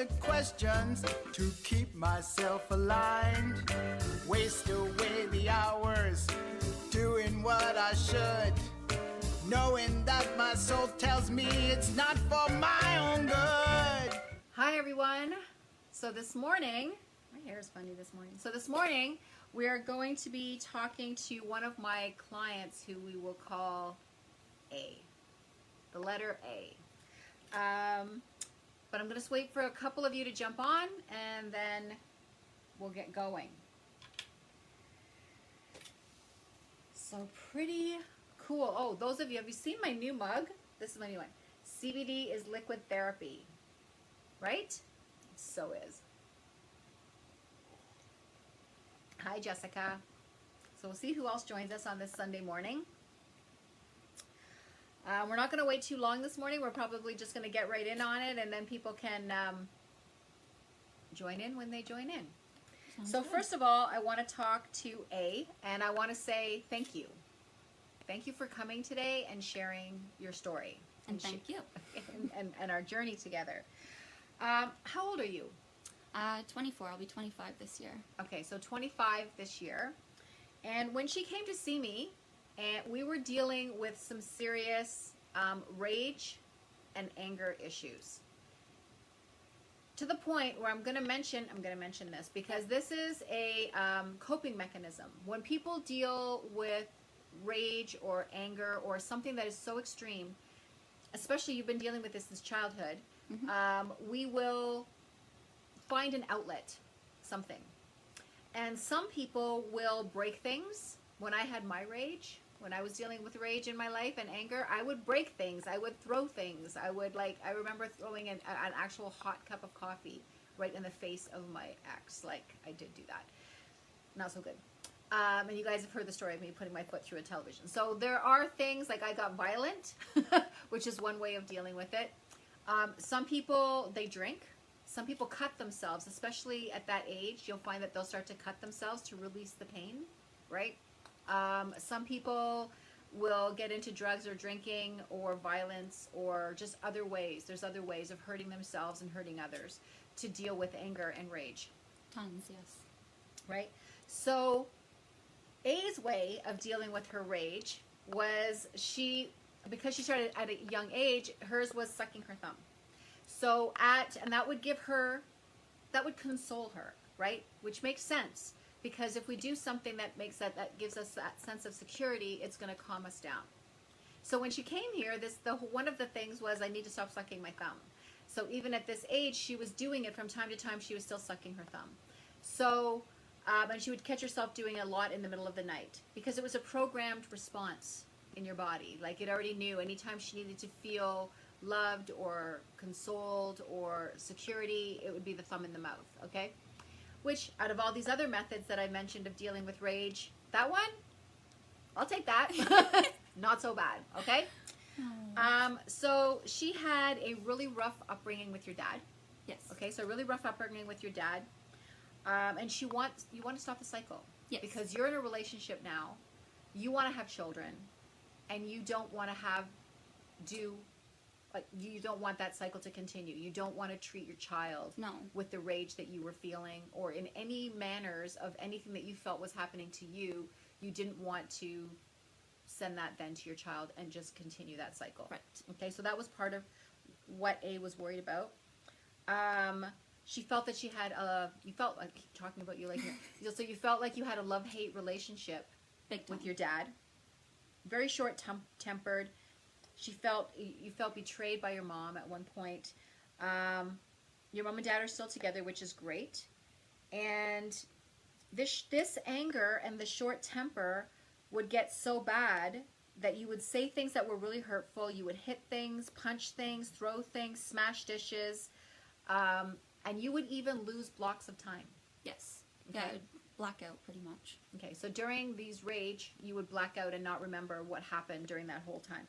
of questions to keep myself aligned. Waste away the hours doing what I should, knowing that my soul tells me it's not for my own good. Hi everyone. So this morning, my hair is funny this morning. So this morning we are going to be talking to one of my clients who we will call A, the letter A. But I'm going to wait for a couple of you to jump on and then we'll get going. So pretty cool. Oh, those of you, have you seen my new mug? This is my new one. CBD is liquid therapy, right? So is. Hi, Jessica. So we'll see who else joins us on this Sunday morning. We're not going to wait too long this morning. We're probably just going to get right in on it, and then people can join in when they join in. So first of all, I want to talk to A, and I want to say thank you. Thank you for coming today and sharing your story. And thank you. and our journey together. How old are you? 24. I'll be 25 this year. Okay, so 25 this year. And when she came to see me, and we were dealing with some serious rage and anger issues. To the point where I'm going to mention this because this is a coping mechanism. When people deal with rage or anger or something that is so extreme, especially you've been dealing with this since childhood, we will find an outlet, something. And some people will break things. When I had my rage, when I was dealing with rage in my life and anger, I would break things. I would throw things. I remember throwing an actual hot cup of coffee right in the face of my ex. Like, I did do that. Not so good. And you guys have heard the story of me putting my foot through a television. So there are things, like I got violent, which is one way of dealing with it. Some people, they drink. Some people cut themselves, especially at that age. You'll find that they'll start to cut themselves to release the pain, right? Some people will get into drugs or drinking or violence or just other ways. There's other ways of hurting themselves and hurting others to deal with anger and rage. Tons, yes. Right? So A's way of dealing with her rage was because she started at a young age, hers was sucking her thumb. So and that would console her, right? Which makes sense. Because if we do something that gives us that sense of security, it's going to calm us down. So when she came here, one of the things was I need to stop sucking my thumb. So even at this age, she was doing it from time to time. She was still sucking her thumb. So and she would catch herself doing it a lot in the middle of the night because it was a programmed response in your body. Like it already knew anytime she needed to feel loved or consoled or security, it would be the thumb in the mouth. Okay. Which, out of all these other methods that I mentioned of dealing with rage, that one, I'll take that. Not so bad, okay? So she had a really rough upbringing with your dad. Yes. Okay, so a really rough upbringing with your dad. And you want to stop the cycle. Yes. Because you're in a relationship now. You want to have children. And you don't want to you don't want that cycle to continue. You don't want to treat your child with the rage that you were feeling or in any manners of anything that you felt was happening to you. You didn't want to send that then to your child and just continue that cycle. Right. Okay, so that was part of what A was worried about. She felt that she had you felt like talking about you like so you felt like you had a love-hate relationship with your dad. Very short-tempered. You felt betrayed by your mom at one point. Your mom and dad are still together, which is great. And this anger and the short temper would get so bad that you would say things that were really hurtful. You would hit things, punch things, throw things, smash dishes, and you would even lose blocks of time. Yes. Okay. Yeah, blackout pretty much. Okay, so during these rage, you would black out and not remember what happened during that whole time.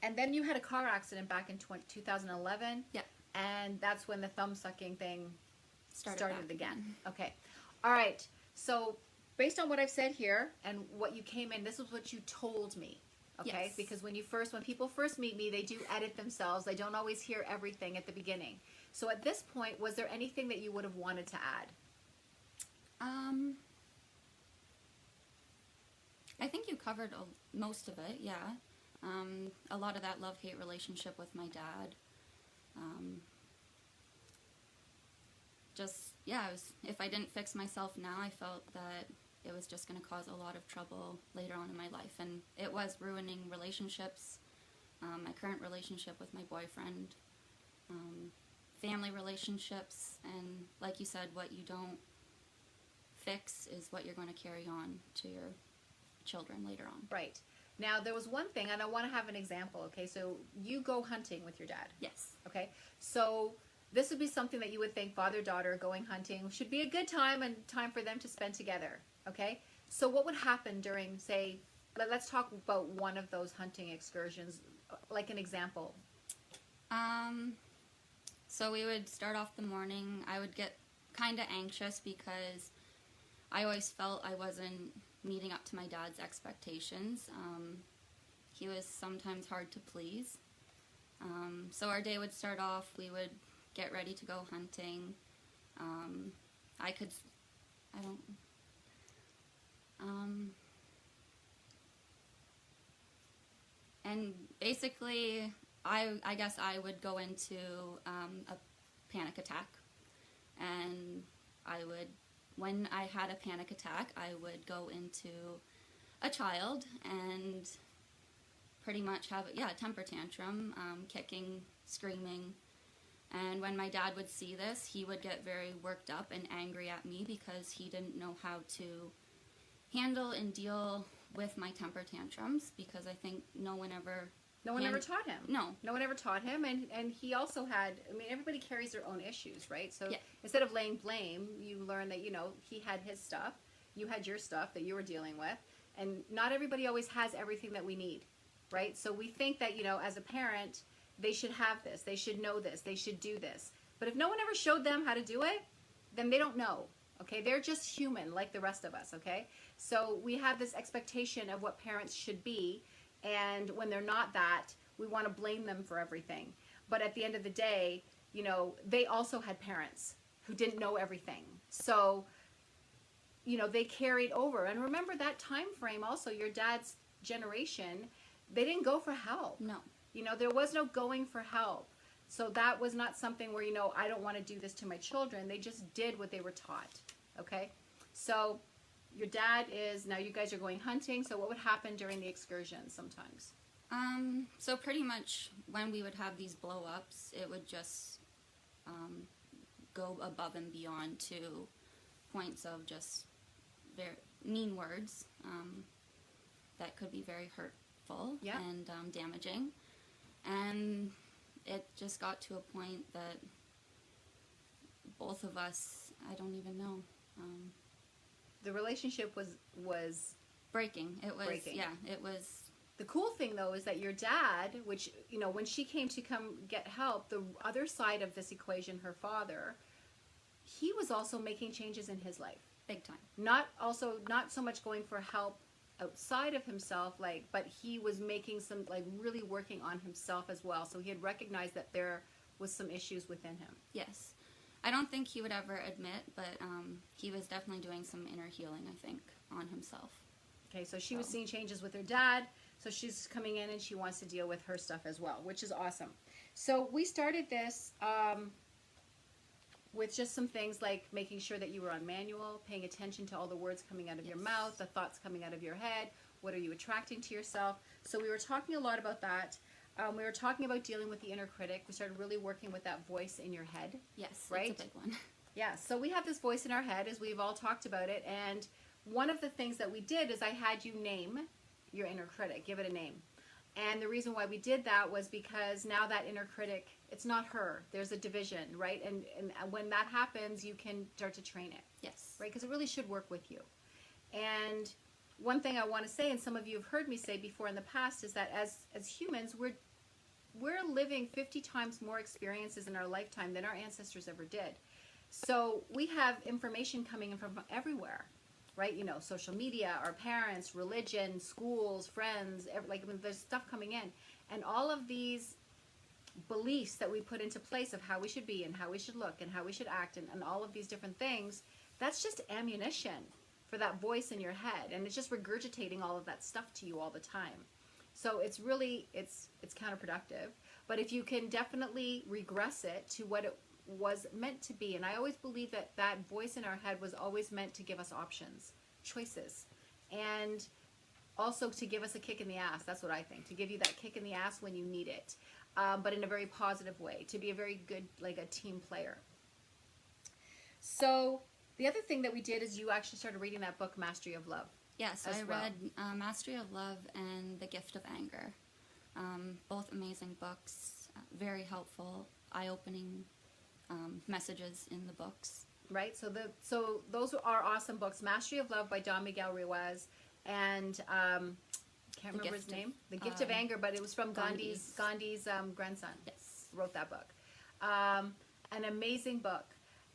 And then you had a car accident back in 2011. Yeah. And that's when the thumb sucking thing started again. Okay. All right. So based on what I've said here and what you came in, this is what you told me. Okay, Yes. because when people first meet me, they do edit themselves. They don't always hear everything at the beginning. So at this point, was there anything that you would have wanted to add? I think you covered most of it, yeah. A lot of that love-hate relationship with my dad. If I didn't fix myself now, I felt that it was just going to cause a lot of trouble later on in my life. And it was ruining relationships, my current relationship with my boyfriend, family relationships, and like you said, what you don't fix is what you're going to carry on to your children later on. Right. Now, there was one thing, and I want to have an example, okay? So you go hunting with your dad, Yes. okay? So this would be something that you would think father-daughter going hunting should be a good time and time for them to spend together, okay? So what would happen during, say, let's talk about one of those hunting excursions, like an example. So we would start off the morning. I would get kind of anxious because I always felt I wasn't meeting up to my dad's expectations. He was sometimes hard to please. So our day would start off, we would get ready to go hunting. And basically, I guess I would go into a panic attack. And when I had a panic attack, I would go into a child and pretty much have a temper tantrum, kicking, screaming. And when my dad would see this, he would get very worked up and angry at me because he didn't know how to handle and deal with my temper tantrums, because I think no one ever taught him. No one ever taught him, and he also had, everybody carries their own issues, right? So Yeah. instead of laying blame, you learn that, he had his stuff, you had your stuff that you were dealing with, and not everybody always has everything that we need, right? So we think that, as a parent, they should have this, they should know this, they should do this. But if no one ever showed them how to do it, then they don't know, okay? They're just human like the rest of us, okay? So we have this expectation of what parents should be, and when they're not that, we want to blame them for everything. But at the end of the day, they also had parents who didn't know everything. So, they carried over. And remember that time frame also, your dad's generation, they didn't go for help. No. There was no going for help. So that was not something where, I don't want to do this to my children. They just did what they were taught. Okay? So your dad now you guys are going hunting. So what would happen during the excursion sometimes? So pretty much when we would have these blow-ups, it would just go above and beyond to points of just very mean words that could be very hurtful Yeah. and damaging. And it just got to a point that both of us, I don't even know, The relationship was breaking. It was, Breaking. yeah, it was. the cool thing though is that your dad, which when she came to come get help, the other side of this equation, her father, he was also making changes in his life. Big time. Not so much going for help outside of himself, but he was making some, really working on himself as well. So he had recognized that there was some issues within him. Yes. I don't think he would ever admit, but he was definitely doing some inner healing, I think, on himself. Okay, so she was seeing changes with her dad, so she's coming in and she wants to deal with her stuff as well, which is awesome. So we started this with just some things like making sure that you were on manual, paying attention to all the words coming out of your mouth, the thoughts coming out of your head, what are you attracting to yourself. So we were talking a lot about that. We were talking about dealing with the inner critic. We started really working with that voice in your head. Yes, Right? it's a big one. Yeah, so we have this voice in our head, as we've all talked about it, and one of the things that we did is I had you name your inner critic, give it a name. And the reason why we did that was because now that inner critic, it's not her. There's a division, right? And when that happens, you can start to train it, Yes. right? Because it really should work with you. And one thing I want to say, and some of you have heard me say before in the past, is that as humans, we're living 50 times more experiences in our lifetime than our ancestors ever did. So we have information coming in from everywhere, right? You know, social media, our parents, religion, schools, friends, like, I mean, there's stuff coming in. And all of these beliefs that we put into place of how we should be and how we should look and how we should act and all of these different things, that's just ammunition for that voice in your head. And it's just regurgitating all of that stuff to you all the time. So it's really, it's counterproductive. But if you can definitely regress it to what it was meant to be, and I always believe that that voice in our head was always meant to give us options, choices, and also to give us a kick in the ass. That's what I think, to give you that kick in the ass when you need it, but in a very positive way, to be a very good, like a team player. So the other thing that we did is you actually started reading that book, Mastery of Love. Yes, as I well. read Mastery of Love and The Gift of Anger. Both amazing books, very helpful, eye-opening messages in the books. Right, so those are awesome books. Mastery of Love by Don Miguel Ruiz, and can't remember his name. The Gift of Anger, but it was from Gandhi's grandson. Yes. Wrote that book. An amazing book,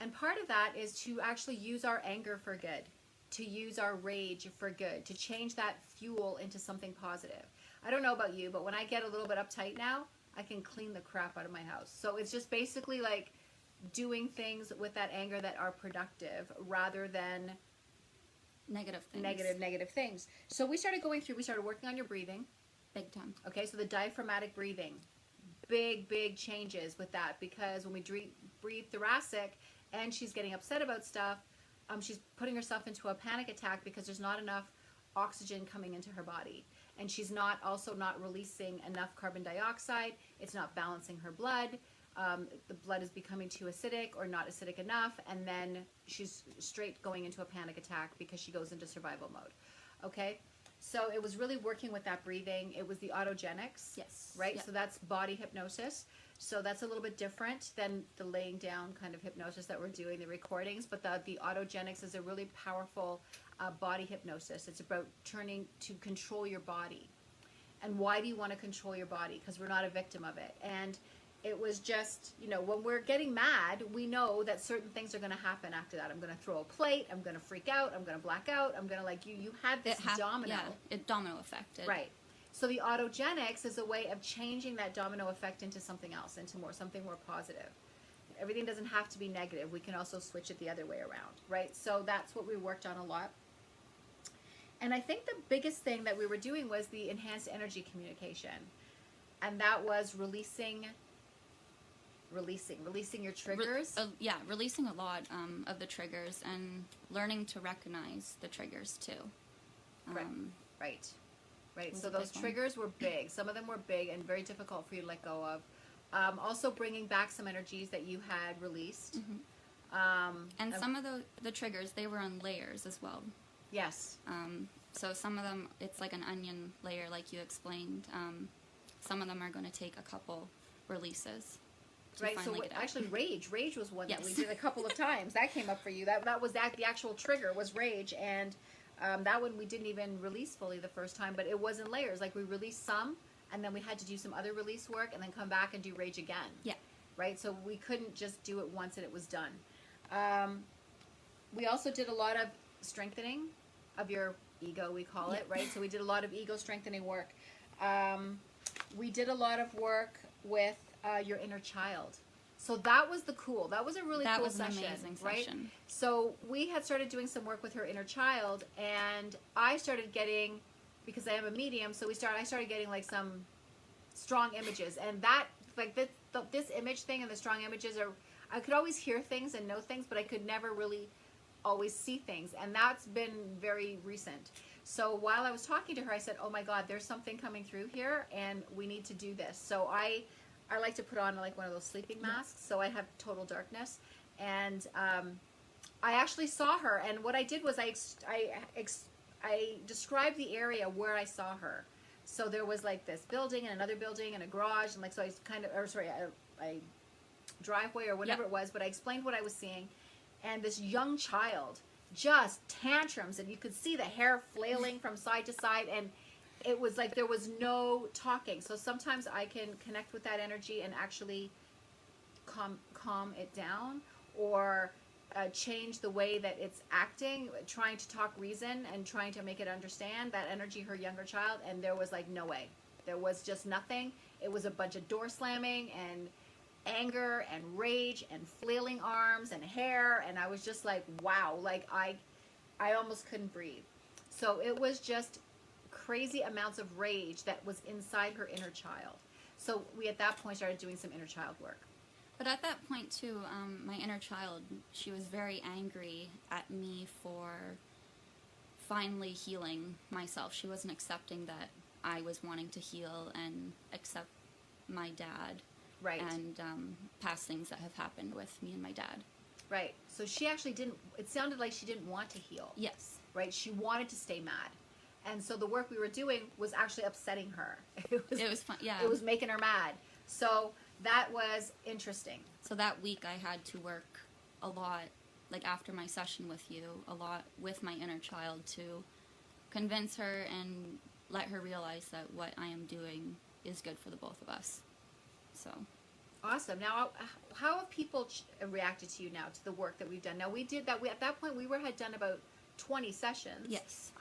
and part of that is to actually use our anger for good, to use our rage for good, to change that fuel into something positive. I don't know about you, but when I get a little bit uptight now, I can clean the crap out of my house. So it's just basically like doing things with that anger that are productive rather than Negative things. negative things. So we started going through, we started working on your breathing. Big time. Okay, so the diaphragmatic breathing, big changes with that, because when we breathe thoracic and she's getting upset about stuff, she's putting herself into a panic attack because there's not enough oxygen coming into her body, and she's not releasing enough carbon dioxide. It's not balancing her blood. The blood is becoming too acidic or not acidic enough, and then she's straight going into a panic attack because she goes into survival mode. Okay, so it was really working with that breathing. It was the autogenics. Yes. Right. Yep. So that's body hypnosis. So that's a little bit different than the laying down kind of hypnosis that we're doing, the recordings. But the autogenics is a really powerful body hypnosis. It's about turning to control your body. And why do you want to control your body? Because we're not a victim of it. And it was just, you know, when we're getting mad, we know that certain things are going to happen after that. I'm going to throw a plate. I'm going to freak out. I'm going to black out. I'm going to, like, you had this domino. Yeah, domino effect. Right. So the autogenics is a way of changing that domino effect into something else, into something more positive. Everything doesn't have to be negative. We can also switch it the other way around, right? So that's what we worked on a lot. And I think the biggest thing that we were doing was the enhanced energy communication. And that was releasing your triggers. Releasing a lot of the triggers and learning to recognize the triggers too. Right. So those triggers were big. Some of them were big and very difficult for you to let go of. Also bringing back some energies that you had released. Mm-hmm. And some of the triggers, they were on layers as well. Yes. So some of them, it's like an onion layer, like you explained. Some of them are going to take a couple releases. Right, so actually rage was one that we Yes. did a couple of times. That came up for you. That was the actual trigger was rage, and that one we didn't even release fully the first time, but it was in layers. Like we released some, and then we had to do some other release work, and then come back and do rage again. Yeah. Right, so we couldn't just do it once and it was done. We also did a lot of strengthening of your ego, we call it, right? So we did a lot of ego strengthening work. We did a lot of work with your inner child. So that was that was a really cool session, right? So we had started doing some work with her inner child, and I started getting, because I am a medium, so I started getting like some strong images, and that, like this image thing and the strong images I could always hear things and know things, but I could never really always see things, and that's been very recent. So while I was talking to her, I said, oh my God, there's something coming through here, and we need to do this. So I like to put on like one of those sleeping masks, so I have total darkness, and I actually saw her, and what I did was I described the area where I saw her. So there was like this building and another building and a garage, and like, so I kind of, a driveway or whatever it was, but I explained what I was seeing, and this young child just tantrums, and you could see the hair flailing from side to side, and it was like there was no talking. So sometimes I can connect with that energy and actually calm it down, or change the way that it's acting, trying to talk reason and trying to make it understand that energy, her younger child, and there was like no way. There was just nothing. It was a bunch of door slamming and anger and rage and flailing arms and hair, and I was just like, wow, like I almost couldn't breathe. So it was just crazy amounts of rage that was inside her inner child. So we at that point started doing some inner child work. But at that point too, my inner child, she was very angry at me for finally healing myself. She wasn't accepting that I was wanting to heal and accept my dad. Right. And past things that have happened with me and my dad. Right. So she actually didn't, it sounded like she didn't want to heal. Yes. Right. She wanted to stay mad. And so the work we were doing was actually upsetting her. It was fun. Yeah. It was making her mad. So that was interesting. So that week I had to work a lot, like after my session with you, a lot with my inner child to convince her and let her realize that what I am doing is good for the both of us. So. Awesome. Now, how have people reacted to you now, to the work that we've done? Now, we did that. At that point, we had done about 20 sessions. Yes.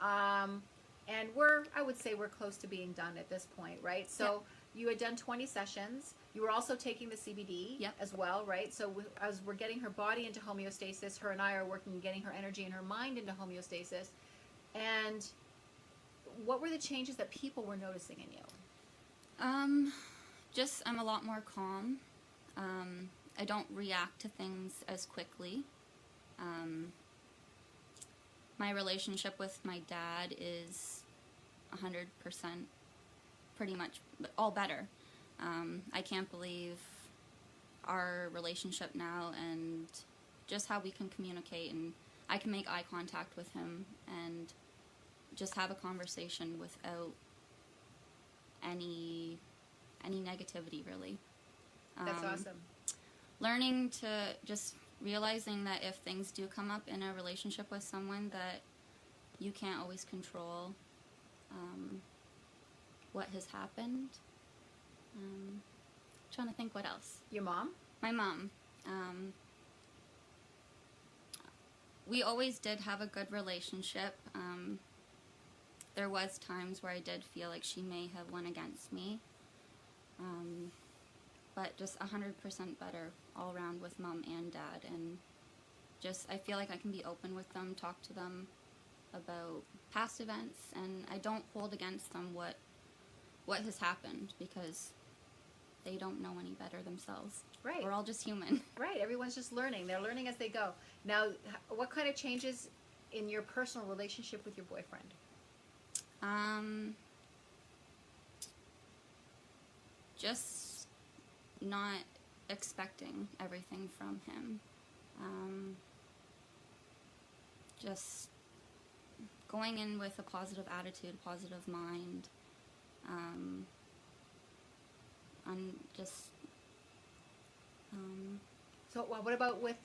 And I would say we're close to being done at this point, right? So you had done 20 sessions. You were also taking the CBD as well, right? So as we're getting her body into homeostasis, her and I are working, getting her energy and her mind into homeostasis. And what were the changes that people were noticing in you? Just I'm a lot more calm. I don't react to things as quickly. My relationship with my dad is 100% pretty much all better. I can't believe our relationship now and just how we can communicate, and I can make eye contact with him and just have a conversation without any negativity, really. That's awesome. Learning to just realizing that if things do come up in a relationship with someone, that you can't always control what has happened. Trying to think what else. Your mom? My mom. We always did have a good relationship. There was times where I did feel like she may have went against me. But just 100% better all around with mom and dad, and just I feel like I can be open with them, talk to them about past events, and I don't hold against them what has happened, because they don't know any better themselves. Right. We're all just human. Right. Everyone's just learning. They're learning as they go. Now, what kind of changes in your personal relationship with your boyfriend? Just not expecting everything from him. Just going in with a positive attitude, positive mind. And just... So what about with,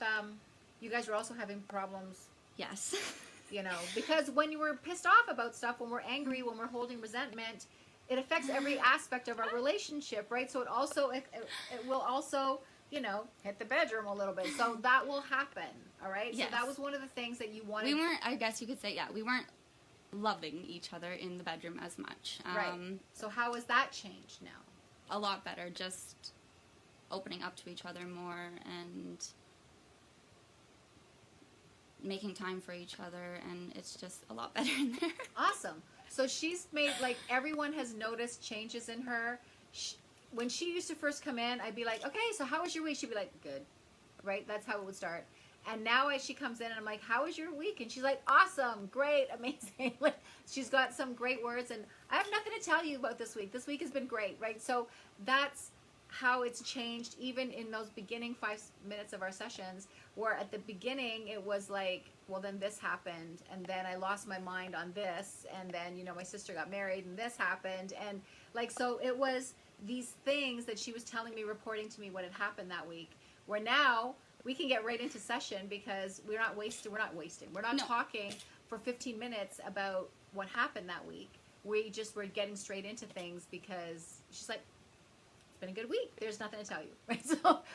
you guys were also having problems, yes. you know, because when you were pissed off about stuff, when we're angry, when we're holding resentment, it affects every aspect of our relationship, right? So it will also, you know, hit the bedroom a little bit. So that will happen, all right? Yes. So that was one of the things that you wanted. We weren't, I guess you could say, we weren't loving each other in the bedroom as much. Right. So how has that changed now? A lot better, just opening up to each other more and making time for each other, and it's just a lot better in there. Awesome. So she's made, like, everyone has noticed changes in her. When she used to first come in, I'd be like, okay, so how was your week? She'd be like, good. Right? That's how it would start. And now as she comes in, and I'm like, how was your week? And she's like, awesome, great, amazing. Like, she's got some great words, and I have nothing to tell you about this week. This week has been great, right? So that's how it's changed, even in those beginning 5 minutes of our sessions, where at the beginning it was like, well, then this happened, and then I lost my mind on this, and then, you know, my sister got married, and this happened, and like, so it was these things that she was telling me, reporting to me what had happened that week, where now we can get right into session because we're not No. talking for 15 minutes about what happened that week. We're getting straight into things because she's like, it's been a good week. There's nothing to tell you, right?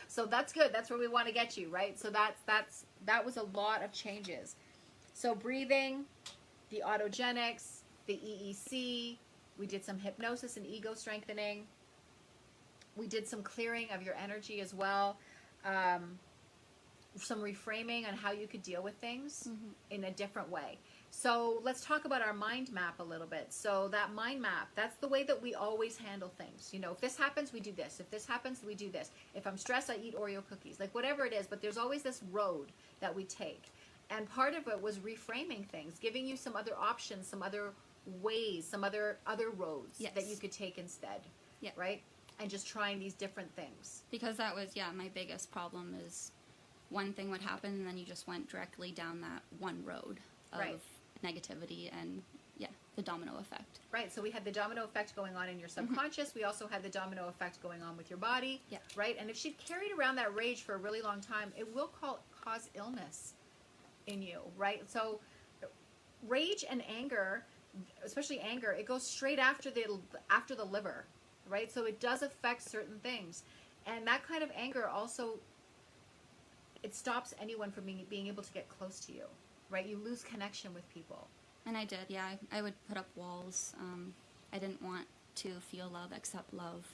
So that's good. That's where we want to get you, right? So that was a lot of changes. So breathing, the autogenics, the EEC, we did some hypnosis and ego strengthening. We did some clearing of your energy as well. Some reframing on how you could deal with things in a different way. So let's talk about our mind map a little bit. So that mind map, that's the way that we always handle things. You know, if this happens, we do this. If this happens, we do this. If I'm stressed, I eat Oreo cookies. Like whatever it is, but there's always this road that we take. And part of it was reframing things, giving you some other options, some other ways, some other roads that you could take instead. Yeah. Right? And just trying these different things. Because that was, my biggest problem is one thing would happen and then you just went directly down that one road of negativity and, the domino effect. Right, so we had the domino effect going on in your subconscious. We also had the domino effect going on with your body. Yeah. Right? And if she carried around that rage for a really long time, it will cause illness in you, right? So rage and anger, especially anger, it goes straight after the liver, right? So it does affect certain things. And that kind of anger also, it stops anyone from being able to get close to you, right? You lose connection with people. And I did, I would put up walls. I didn't want to feel love except love.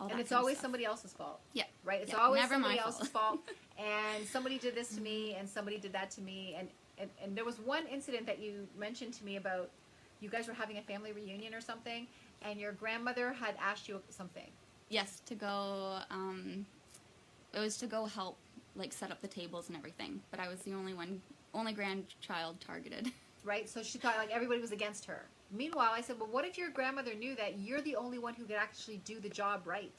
All that and it's kind of always stuff. somebody else's fault. Yeah. Right? It's Yeah, always never somebody my else's fault. And somebody did this to me, and somebody did that to me. And there was one incident that you mentioned to me about you guys were having a family reunion or something, and your grandmother had asked you something. Yes, to go, it was to go help, like, set up the tables and everything. But I was the only grandchild targeted. Right? So she thought, like, everybody was against her. Meanwhile, I said, well, what if your grandmother knew that you're the only one who could actually do the job right?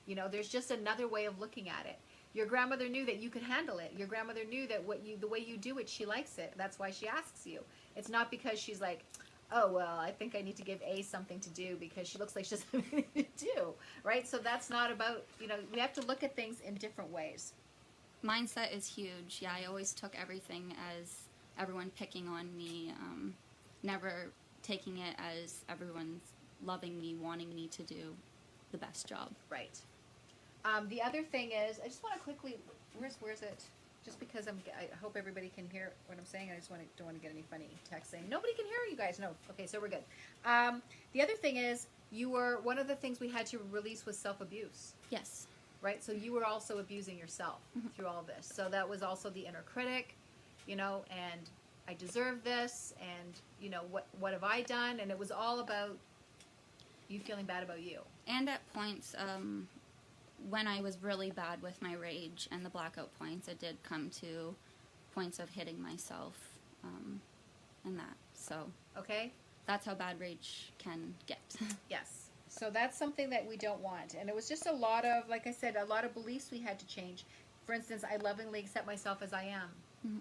You know, there's just another way of looking at it. Your grandmother knew that you could handle it. Your grandmother knew that the way you do it, she likes it. That's why she asks you. It's not because she's like, oh, well, I think I need to give A something to do because she looks like she doesn't have anything to do, right? So that's not about, we have to look at things in different ways. Mindset is huge. Yeah, I always took everything as everyone picking on me, never taking it as everyone's loving me, wanting me to do the best job. Right. The other thing is, I just want to quickly, where's it? Just because I hope everybody can hear what I'm saying. I just don't want to get any funny text saying, nobody can hear you guys. No. Okay, so we're good. The other thing is, one of the things we had to release was self-abuse. Yes. Right? So you were also abusing yourself through all this. So that was also the inner critic, and I deserve this, and, what have I done? And it was all about you feeling bad about you. And at points, when I was really bad with my rage and the blackout points, it did come to points of hitting myself, and that. So. Okay? That's how bad rage can get. Yes. So that's something that we don't want. And it was just a lot of, like I said, a lot of beliefs we had to change. For instance, I lovingly accept myself as I am. Mm-hmm.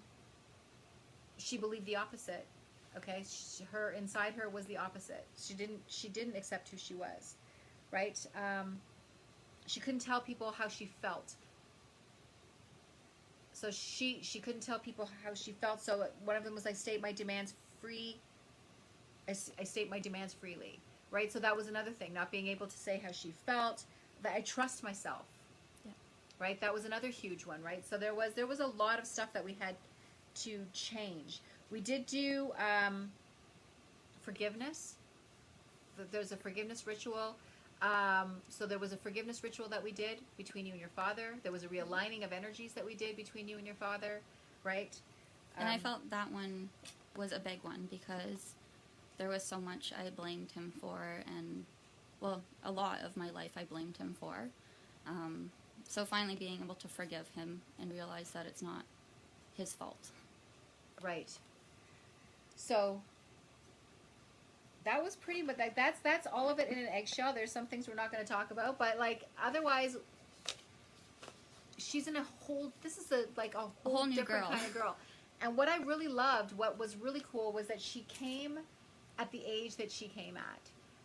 She believed the opposite. Okay? Inside her was the opposite. She didn't accept who she was. Right? She couldn't tell people how she felt. So she couldn't tell people how she felt. So one of them was, I state my demands freely. Right? So that was another thing, not being able to say how she felt. That I trust myself. Yeah. Right? That was another huge one, right? So there was a lot of stuff that we had to change. We did do forgiveness. There's a forgiveness ritual. So there was a forgiveness ritual that we did between you and your father. There was a realigning of energies that we did between you and your father, right? And I felt that one was a big one because there was so much I blamed him for, and, well, a lot of my life I blamed him for. So finally being able to forgive him and realize that it's not his fault. Right. So that was pretty, but that's all of it in an eggshell. There's some things we're not going to talk about, but otherwise, she's in this is a whole new different girl. kind of girl. And what I really loved, what was really cool, was that she came at the age that she came at.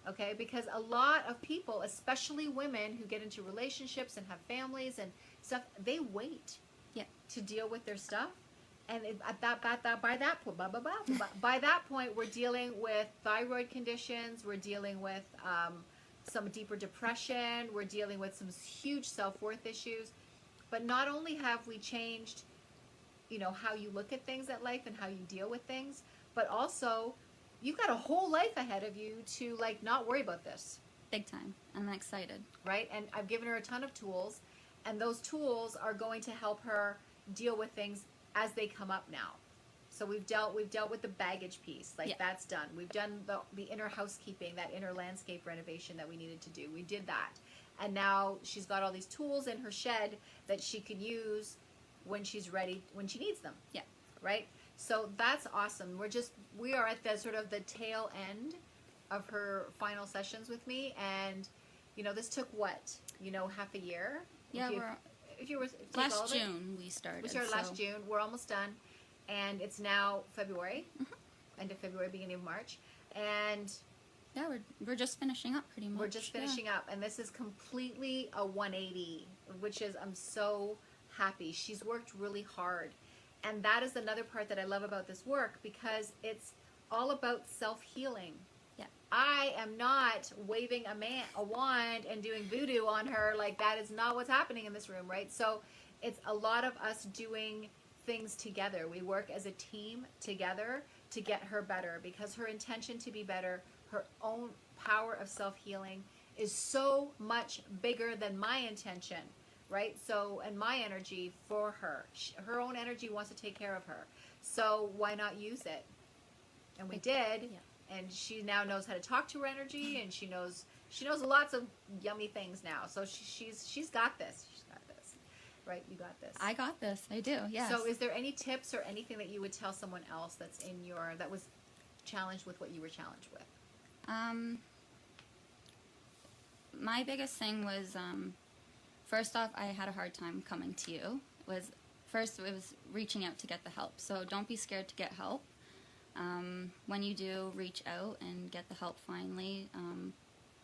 Okay, because a lot of people, especially women who get into relationships and have families and stuff, they wait to deal with their stuff. And by that point, we're dealing with thyroid conditions. We're dealing with some deeper depression. We're dealing with some huge self-worth issues. But not only have we changed, how you look at things at life and how you deal with things, but also you've got a whole life ahead of you to not worry about this, Big time. I'm excited. right? And I've given her a ton of tools, and those tools are going to help her deal with things as they come up now. So we've dealt with the baggage piece, Yeah. that's done. We've done the inner housekeeping, that inner landscape renovation that we needed to do. We did that. And now she's got all these tools in her shed that she can use when she's ready, when she needs them. Yeah. Right? So that's awesome. We are at the sort of the tail end of her final sessions with me, and this took what? Half a year? Yeah, if you were take all last of it? June we started. We started last June. We're almost done, and it's now February, end of February, beginning of March, and Yeah, we're just finishing up pretty much. we're just finishing up. And this is completely a 180, which is I'm so happy. She's worked really hard, and that is another part that I love about this work, because it's all about self-healing. Yeah. I am not waving a wand and doing voodoo on her. That is not what's happening in this room, right? So it's a lot of us doing things together. We work as a team together to get her better, because her intention to be better, her own power of self-healing is so much bigger than my intention, right? So, and my energy for her. Her own energy wants to take care of her. So why not use it? And we did. Yeah. And she now knows how to talk to her energy, and she knows lots of yummy things now. So she's got this. She's got this. Right? You got this. I got this. I do. Yes. So is there any tips or anything that you would tell someone else that was challenged with what you were challenged with? My biggest thing was, first off, I had a hard time coming to you. First, it was reaching out to get the help. So don't be scared to get help. When you do reach out and get the help finally,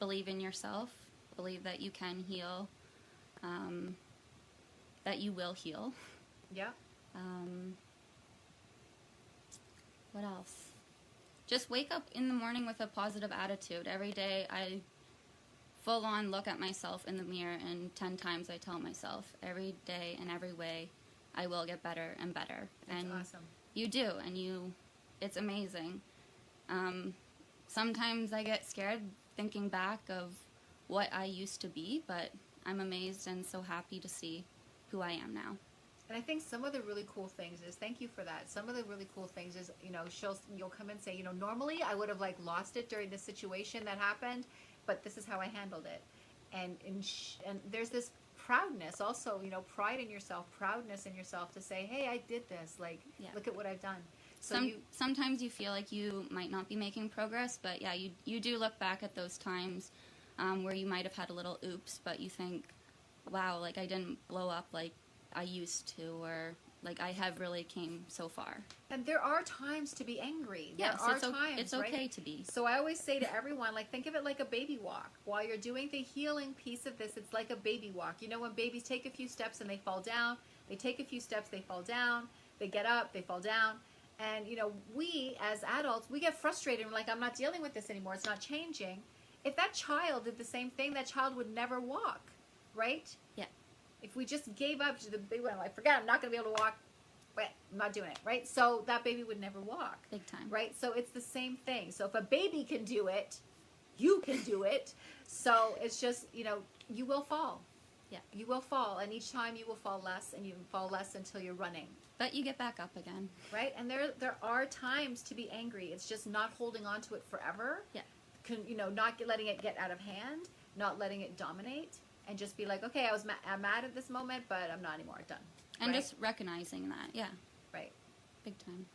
believe in yourself. Believe that you can heal. That you will heal. Yeah. What else? Just wake up in the morning with a positive attitude. Every day I full on look at myself in the mirror, and 10 times I tell myself, every day and every way I will get better and better. That's and awesome. you do, and it's amazing. Sometimes I get scared thinking back of what I used to be, but I'm amazed and so happy to see who I am now. And I think some of the really cool things is, thank you for that. Some of the really cool things is, you'll come and say, normally I would have lost it during this situation that happened, but this is how I handled it. And there's this proudness also, pride in yourself, proudness in yourself to say, hey, I did this. Yeah. Look at what I've done. So Sometimes you feel like you might not be making progress, but yeah, you do look back at those times where you might have had a little oops, but you think, wow, I didn't blow up like I used to, or I have really came so far. And there are times to be angry. Yes, there are times, it's right? okay to be. So I always say to everyone, think of it like a baby walk. While you're doing the healing piece of this, it's like a baby walk. When babies take a few steps and they fall down, they take a few steps, they fall down, they get up, they fall down. And, we as adults, we get frustrated. We're like, I'm not dealing with this anymore. It's not changing. If that child did the same thing, that child would never walk, right? Yeah. If we just gave up to the big one, forget, I'm not going to be able to walk. But I'm not doing it, right? So that baby would never walk. Big time. Right? So it's the same thing. So if a baby can do it, you can do it. So it's just, you will fall. Yeah. You will fall. And each time you will fall less, and you fall less until you're running. But you get back up again. Right? And there are times to be angry. It's just not holding on to it forever. Yeah. Not letting it get out of hand, not letting it dominate, and just be like, okay, I'm mad at this moment, but I'm not anymore. Done. And right? just recognizing that, yeah. Right. Big time.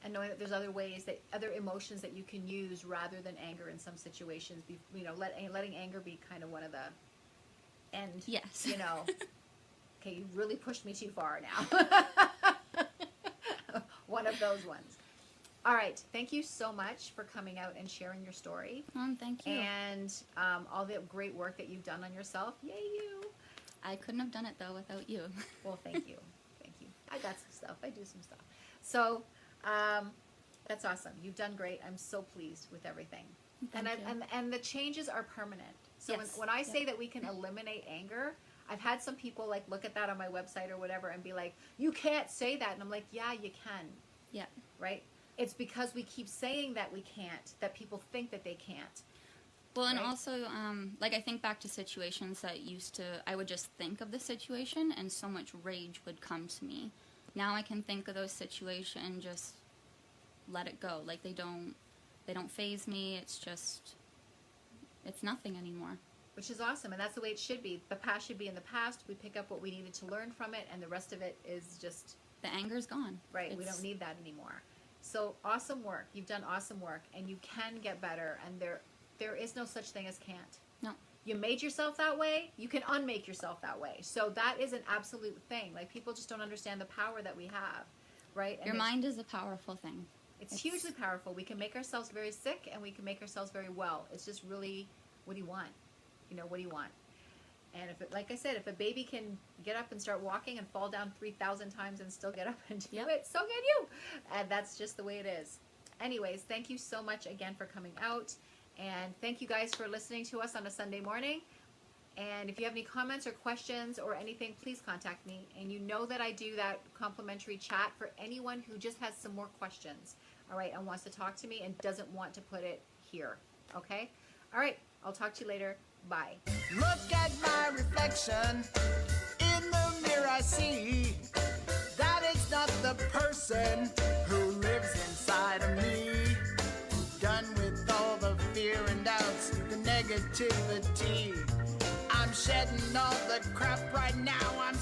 And knowing that there's other ways, other emotions that you can use rather than anger in some situations. Letting anger be kind of one of the end. Yes. Okay, you really pushed me too far now. One of those ones. All right. Thank you so much for coming out and sharing your story. Thank you. And all the great work that you've done on yourself. Yay, you. I couldn't have done it, though, without you. Well, thank you. Thank you. I got some stuff. I do some stuff. So that's awesome. You've done great. I'm so pleased with everything. Thank you. And the changes are permanent. So Yes. when I say that we can eliminate anger, I've had some people like look at that on my website or whatever and be like, you can't say that. And I'm like, yeah, you can, Yeah. right? It's because we keep saying that we can't, that people think that they can't. Well, and Right. also, like I think back to situations that I would just think of the situation and so much rage would come to me. Now I can think of those situations and just let it go. Like they don't faze me. It's nothing anymore. Which is awesome, and that's the way it should be. The past should be in the past. We pick up what we needed to learn from it, and the rest of it is just, The anger's gone. right, we It's- don't need that anymore. So awesome work. You've done awesome work, and you can get better, and there is no such thing as can't. No. You made yourself that way, you can unmake yourself that way. So that is an absolute thing. Like, people just don't understand the power that we have, right? And Your it's- mind is a powerful thing. It's hugely powerful. We can make ourselves very sick, and we can make ourselves very well. It's just really, what do you want? You know, what do you want? And if it, like I said, if a baby can get up and start walking and fall down 3,000 times and still get up and do Yep. it, so can you. And that's just the way it is. Anyways, thank you so much again for coming out. And thank you guys for listening to us on a Sunday morning. And if you have any comments or questions or anything, please contact me. And you know that I do that complimentary chat for anyone who just has some more questions, all right, and wants to talk to me and doesn't want to put it here, okay? All right, I'll talk to you later. Bye. Look at my reflection in the mirror. I see that it's not the person who lives inside of me. Done with all the fear and doubts, the negativity. I'm shedding all the crap right now. I'm